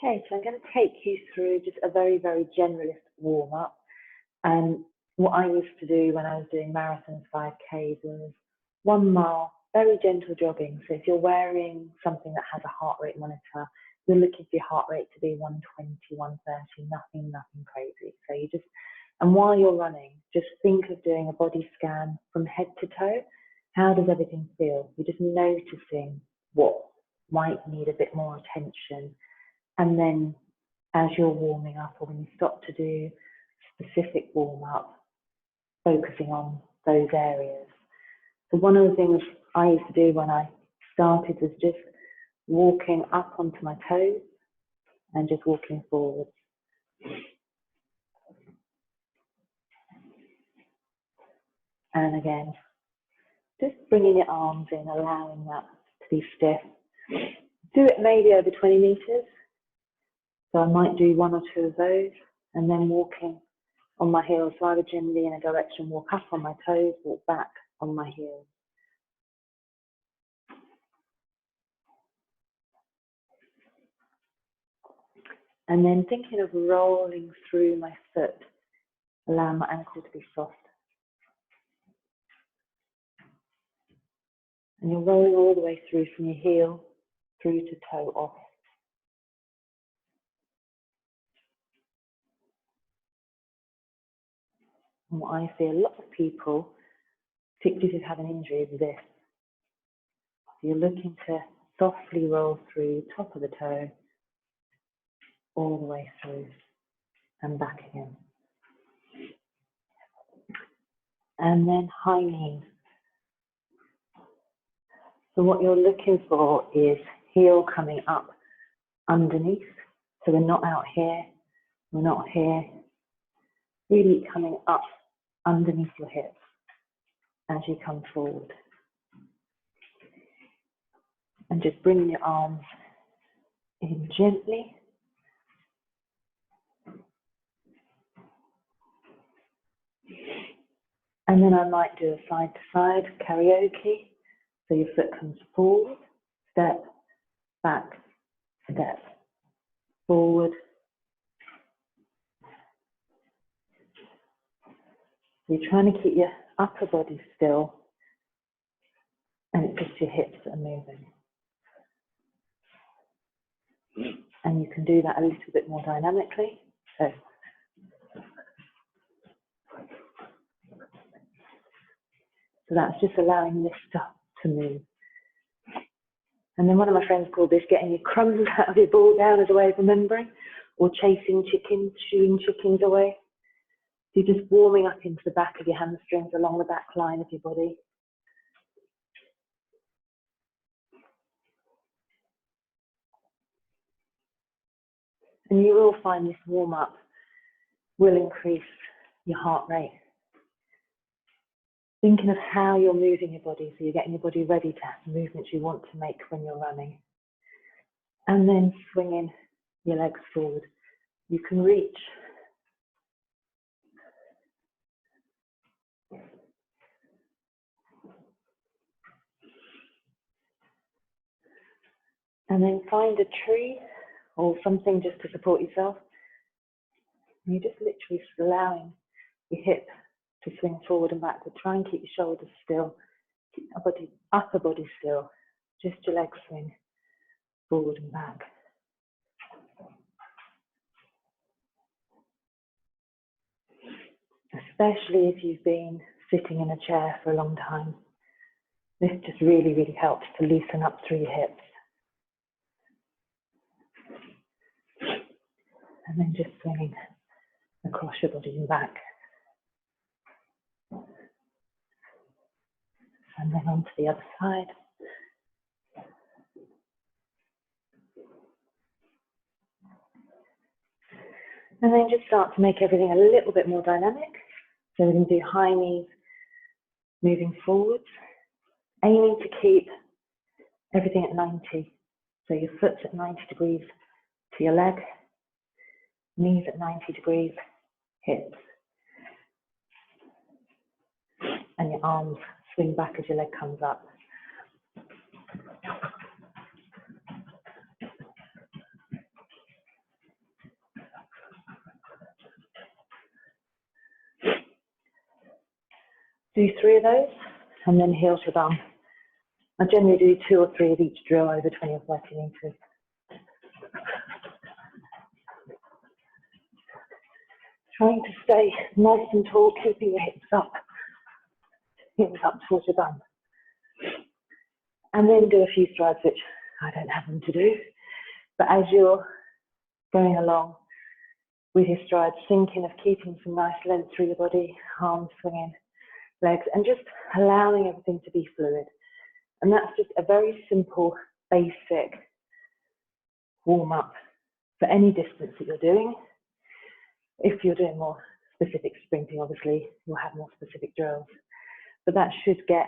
Okay, so I'm going to take you through just a very, very generalist warm-up. And what I used to do when I was doing marathons, 5Ks, was 1 mile, very gentle jogging. So if you're wearing something that has a heart rate monitor, you're looking for your heart rate to be 120, 130, nothing crazy. So you just, and while you're running, just think of doing a body scan from head to toe. How does everything feel? You're just noticing what might need a bit more attention. And then as you're warming up, or when you stop to do specific warm up, focusing on those areas. So one of the things I used to do when I started was just walking up onto my toes and just walking forward. And again, just bringing your arms in, allowing that to be stiff. Do it maybe over 20 meters. So I might do 1 or 2 of those, and then walking on my heels. So I would generally in a direction walk up on my toes, walk back on my heels. And then thinking of rolling through my foot, allow my ankle to be soft. And you're rolling all the way through from your heel through to toe off. And what I see a lot of people, particularly if you've had an injury, is this. So you're looking to softly roll through top of the toe, all the way through and back again. And then high knees. So what you're looking for is heel coming up underneath. So we're not out here, we're not here. Really coming up underneath your hips as you come forward. And just bringing your arms in gently. And then I might do a side to side karaoke. So your foot comes forward, step, back, step, forward. You're trying to keep your upper body still, and it's just your hips that are moving. And you can do that a little bit more dynamically. So that's just allowing this stuff to move. And then one of my friends called this getting your crumbs out of your ball gown as a way of remembering, or chasing chickens, shooing chickens away. So you're just warming up into the back of your hamstrings along the back line of your body. And you will find this warm up will increase your heart rate. Thinking of how you're moving your body, so you're getting your body ready to have the movements you want to make when you're running. And then swinging your legs forward. You can reach. And then find a tree or something just to support yourself. And you're just literally allowing your hip to swing forward and backward. Try and keep your shoulders still. Keep your upper body still. Just your legs swing forward and back. Especially if you've been sitting in a chair for a long time. This just really, really helps to loosen up through your hips. And then just swinging across your body and back. And then onto the other side. And then just start to make everything a little bit more dynamic. So we're going to do high knees, moving forwards, aiming to keep everything at 90. So your foot's at 90 degrees to your leg, knees at 90 degrees, hips. And your arms swing back as your leg comes up. Do 3 of those and then heels your bum. I generally do 2 or 3 of each drill over 20 or 30 meters. Trying to stay nice and tall, keeping your hips up towards your bum. And then do a few strides, which I don't have them to do. But as you're going along with your strides, thinking of keeping some nice length through your body, arms swinging, legs, and just allowing everything to be fluid. And that's just a very simple, basic warm-up for any distance that you're doing. If you're doing more specific sprinting, obviously, you'll have more specific drills. But that should get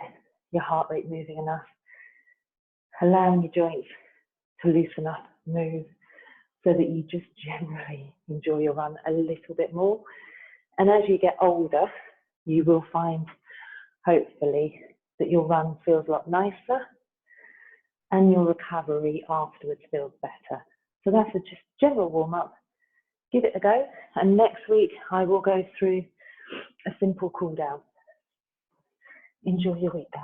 your heart rate moving enough, allowing your joints to loosen up, move, so that you just generally enjoy your run a little bit more. And as you get older, you will find, hopefully, that your run feels a lot nicer and your recovery afterwards feels better. So that's a just general warm-up. Give it a go. And next week, I will go through a simple cool down. Enjoy your week, guys.